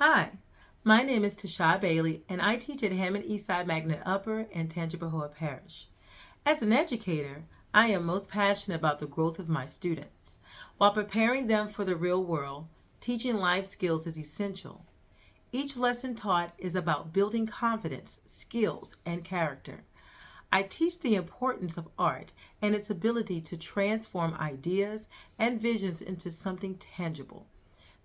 Hi, my name is Tasha Bailey, and I teach at Hammond Eastside Magnet Upper and Tangipahoa Parish. As an educator, I am most passionate about the growth of my students. While preparing them for the real world, teaching life skills is essential. Each lesson taught is about building confidence, skills, and character. I teach the importance of art and its ability to transform ideas and visions into something tangible.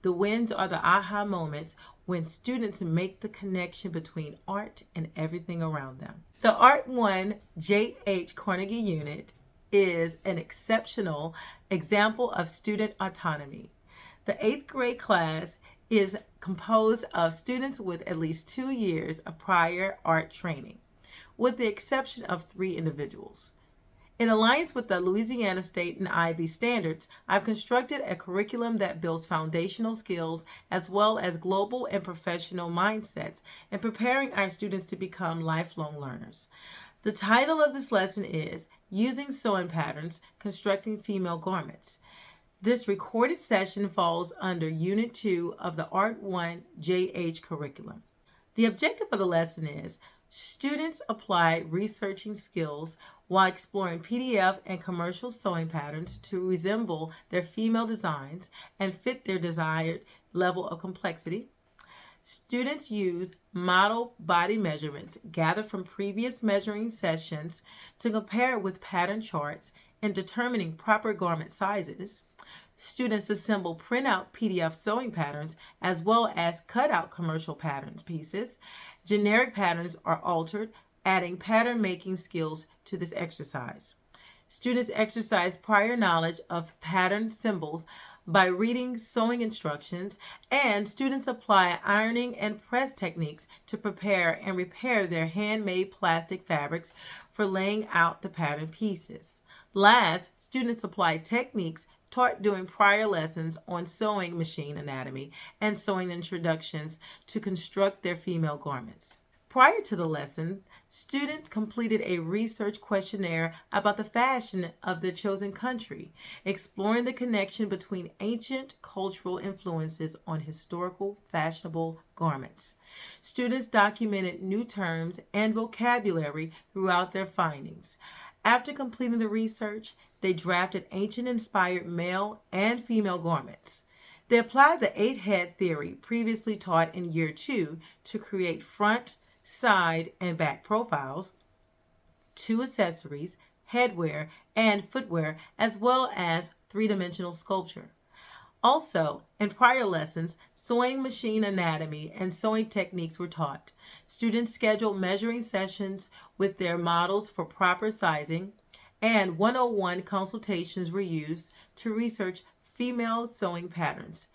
The wins are the aha moments when students make the connection between art and everything around them. The Art 1 J.H. Carnegie unit is an exceptional example of student autonomy. The eighth grade class is composed of students with at least 2 years of prior art training, with the exception of 3 individuals. In alliance with the Louisiana State and IB standards, I've constructed a curriculum that builds foundational skills as well as global and professional mindsets in preparing our students to become lifelong learners. The title of this lesson is Using Sewing Patterns, Constructing Female Garments. This recorded session falls under Unit 2 of the Art 1 JH curriculum. The objective of the lesson is students apply researching skills while exploring PDF and commercial sewing patterns to resemble their female designs and fit their desired level of complexity. Students use model body measurements gathered from previous measuring sessions to compare with pattern charts in determining proper garment sizes. Students assemble printout PDF sewing patterns as well as cutout commercial pattern pieces. Generic patterns are altered, adding pattern making skills to this exercise. Students exercise prior knowledge of pattern symbols by reading sewing instructions, and students apply ironing and press techniques to prepare and repair their handmade plastic fabrics for laying out the pattern pieces. Last, students apply techniques taught during prior lessons on sewing machine anatomy and sewing introductions to construct their female garments. Prior to the lesson, students completed a research questionnaire about the fashion of their chosen country, exploring the connection between ancient cultural influences on historical fashionable garments. Students documented new terms and vocabulary throughout their findings. After completing the research, they drafted ancient-inspired male and female garments. They applied the 8-head theory previously taught in Year 2 to create front, side, and back profiles, 2 accessories, headwear, and footwear, as well as 3-dimensional sculpture. Also, in prior lessons, sewing machine anatomy and sewing techniques were taught. Students scheduled measuring sessions with their models for proper sizing, and 101 consultations were used to research female sewing patterns.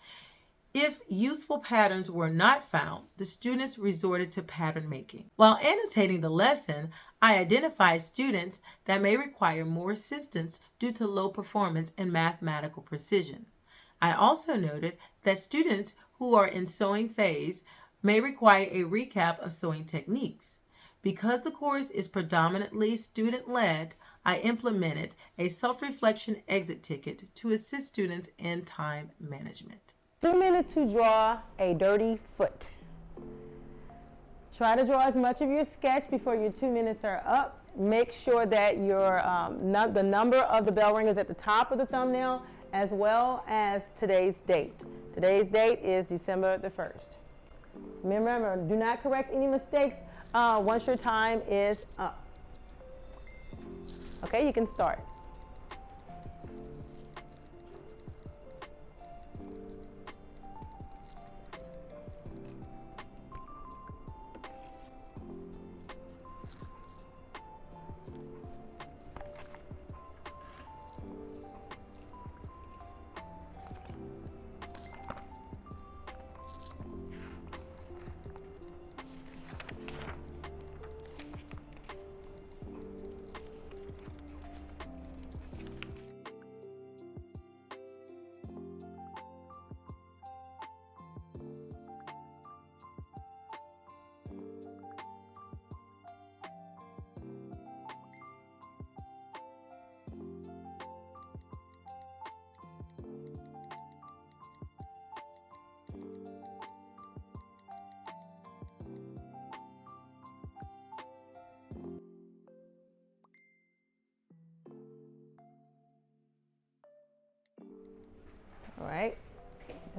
If useful patterns were not found, the students resorted to pattern making. While annotating the lesson, I identified students that may require more assistance due to low performance in mathematical precision. I also noted that students who are in sewing phase may require a recap of sewing techniques. Because the course is predominantly student-led, I implemented a self-reflection exit ticket to assist students in time management. 2 minutes to draw a dirty foot. Try to draw as much of your sketch before your 2 minutes are up. Make sure that the number of the bell ring is at the top of the thumbnail, as well as today's date. Today's date is December the 1st. Remember, do not correct any mistakes once your time is up. Okay, you can start.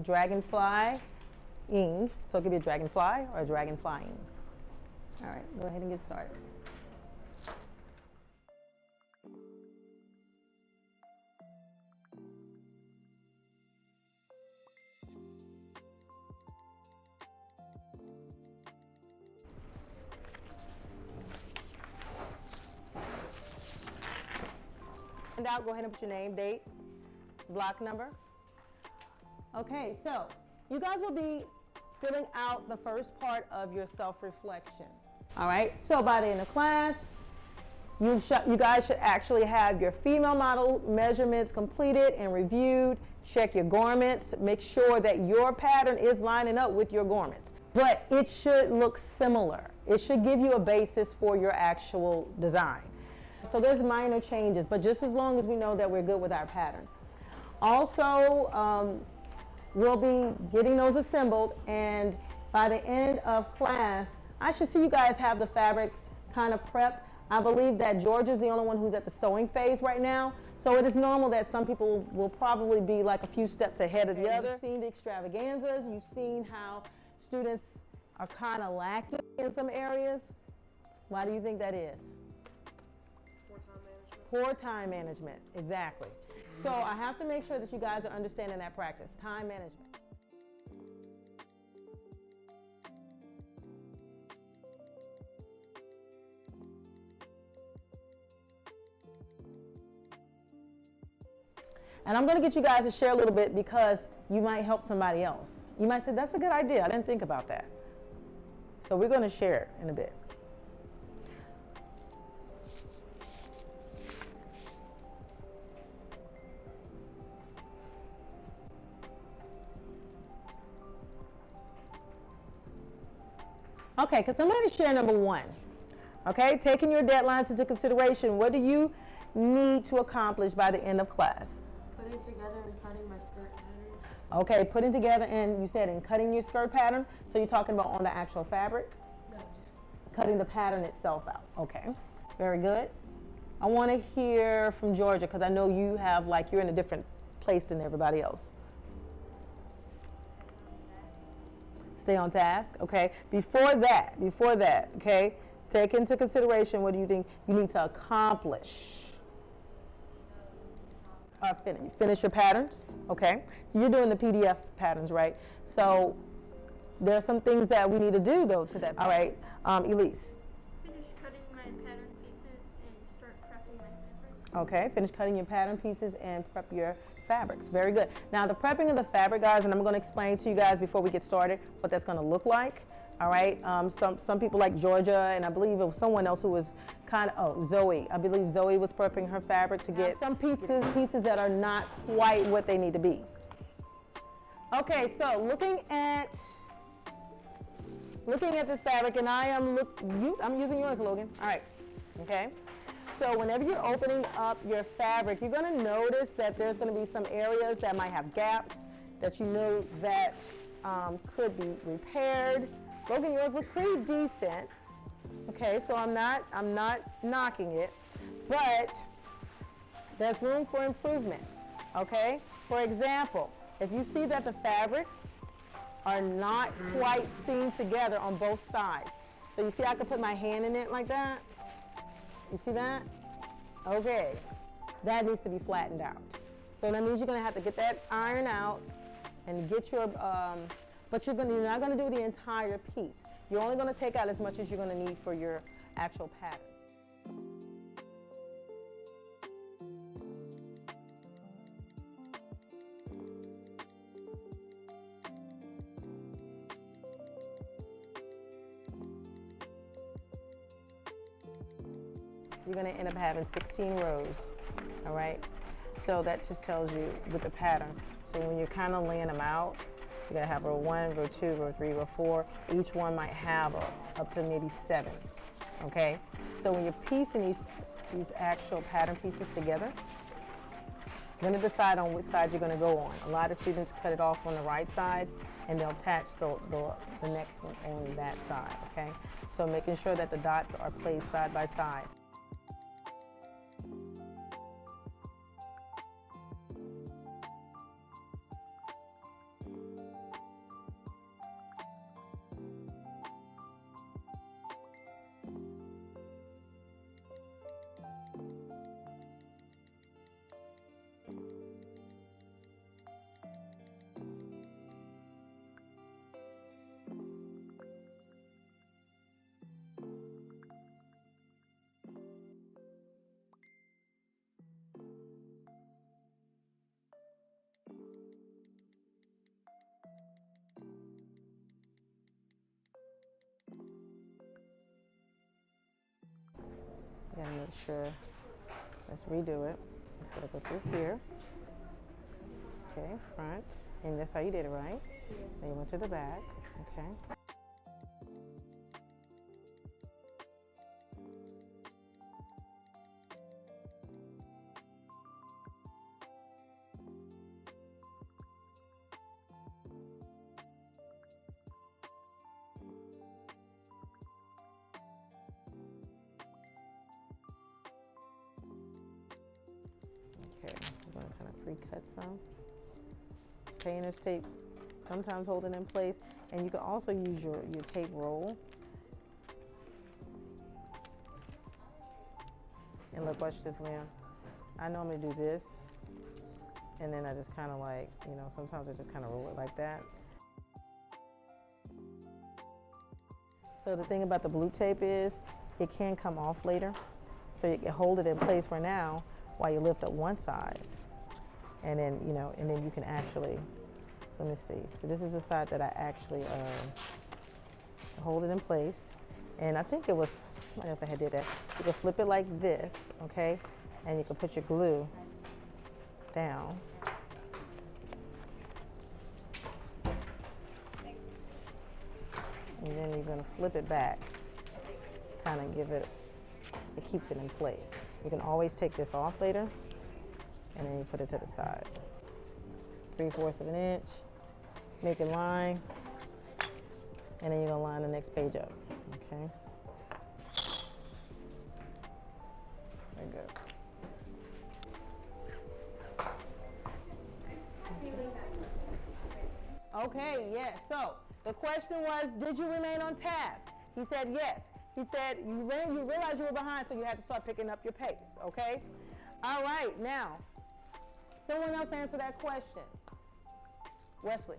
dragonflying. So it could be a dragonfly or a dragonflying. All right, go ahead and get started. And out, go ahead and put your name, date, block number. Okay, so you guys will be filling out the first part of your self-reflection. All right, so by the end of class, you guys should actually have your female model measurements completed and reviewed. Check your garments, make sure that your pattern is lining up with your garments. But it should look similar. It should give you a basis for your actual design. So there's minor changes, but just as long as we know that we're good with our pattern. Also, we'll be getting those assembled, and by the end of class, I should see you guys have the fabric kind of prepped. I believe that Georgia's the only one who's at the sewing phase right now, so it is normal that some people will probably be like a few steps ahead of the other. You've seen the extravaganzas, you've seen how students are kind of lacking in some areas. Why do you think that is? Poor time management, exactly. So I have to make sure that you guys are understanding that practice, time management. And I'm going to get you guys to share a little bit because you might help somebody else. You might say, that's a good idea, I didn't think about that. So we're going to share it in a bit. Okay, because I'm going to share number one. Okay, taking your deadlines into consideration, what do you need to accomplish by the end of class? Putting together and cutting my skirt pattern. Okay, putting together and you said in cutting your skirt pattern, so you're talking about on the actual fabric? No, just Cutting the pattern itself out. Okay, very good. I want to hear from Georgia because I know you have, like, you're in a different place than everybody else. Stay on task, okay? Before that, okay, take into consideration what do you think you need to accomplish. Finish your patterns, okay? So you're doing the PDF patterns, right? So there are some things that we need to do, though, to that. All right, Elise. finish cutting my pattern pieces and start prepping my fabric. Okay, finish cutting your pattern pieces and prep your fabrics. Very good. Now the prepping of the fabric, guys, and I'm going to explain to you guys before we get started what that's going to look like. All right, some people like Georgia, and I believe it was someone else who was kind of, Zoe. I believe Zoe was prepping her fabric to get some pieces that are not quite what they need to be. Okay, so looking at this fabric, and I'm using yours, Logan. All right, okay. So whenever you're opening up your fabric, you're going to notice that there's going to be some areas that might have gaps that you know that could be repaired. Logan, yours look pretty decent. Okay, so I'm not knocking it, but there's room for improvement. Okay, for example, if you see that the fabrics are not quite sewn together on both sides, so you see I could put my hand in it like that. You see that? Okay, that needs to be flattened out. So that means you're going to have to get that iron out and get your, but you're not going to do the entire piece. You're only going to take out as much as you're going to need for your actual pattern. You're going to end up having 16 rows, all right? So that just tells you with the pattern. So when you're kind of laying them out, you're going to have row 1, row 2, row 3, row 4. Each one might have up to maybe 7, okay? So when you're piecing these actual pattern pieces together, you're going to decide on which side you're going to go on. A lot of students cut it off on the right side, and they'll attach the next one on that side, okay? So making sure that the dots are placed side by side. sure. Let's redo it. It's gonna go through here. Okay, front. And that's how you did it, right? Then you went to the back. Okay. Okay, I'm gonna kind of pre-cut some. Painter's tape, sometimes hold it in place, and you can also use your tape roll. And look, watch this, Leon. I normally do this, and then I just kind of like, you know, sometimes I just kind of roll it like that. So the thing about the blue tape is, it can come off later. So you can hold it in place for now while you lift up one side. And then, you know, and then you can actually, so let me see. So this is the side that I actually hold it in place. And I think it was somebody else that had did that. You can flip it like this, okay? And you can put your glue down. And then you're gonna flip it back, kind of give it, it keeps it in place. You can always take this off later, and then you put it to the side. 3/4 of an inch, make a line, and then you're gonna line the next page up, okay? Very good. Okay, yes, so the question was, did you remain on task? He said yes. He said you realized you were behind, so you had to start picking up your pace, okay? All right, now, someone else answer that question. Wesley.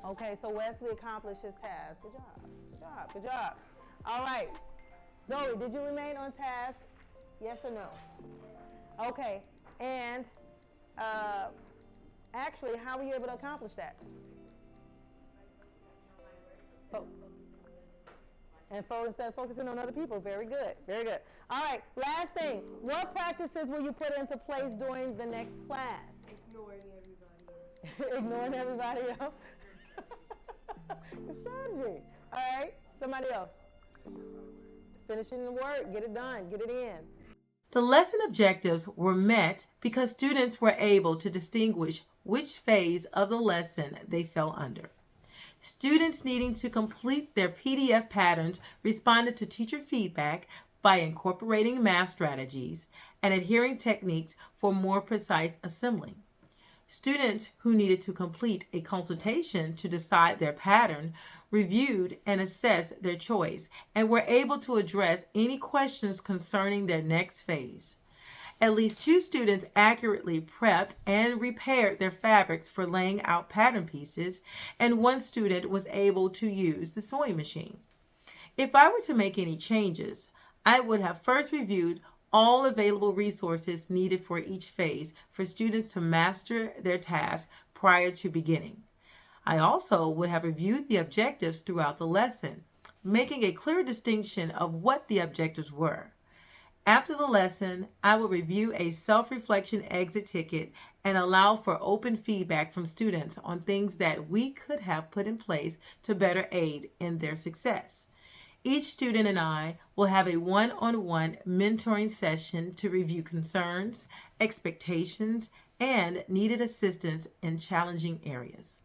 Okay, so Wesley accomplished his task. Good job, good job, good job. All right, Zoe, did you remain on task? Yes or no? Okay, and actually, how were you able to accomplish that? And instead of focusing on other people. Very good, very good. All right, last thing. What practices will you put into place during the next class? Ignoring everybody else. Ignoring everybody else? Good strategy. All right, somebody else. Finishing the work, get it done, get it in. The lesson objectives were met because students were able to distinguish which phase of the lesson they fell under. Students needing to complete their PDF patterns responded to teacher feedback by incorporating math strategies and adhering techniques for more precise assembling. Students who needed to complete a consultation to decide their pattern reviewed and assessed their choice and were able to address any questions concerning their next phase. At least 2 students accurately prepped and repaired their fabrics for laying out pattern pieces, and 1 student was able to use the sewing machine. If I were to make any changes, I would have first reviewed all available resources needed for each phase for students to master their task prior to beginning. I also would have reviewed the objectives throughout the lesson, making a clear distinction of what the objectives were. After the lesson, I will review a self-reflection exit ticket and allow for open feedback from students on things that we could have put in place to better aid in their success. Each student and I will have a one-on-one mentoring session to review concerns, expectations, and needed assistance in challenging areas.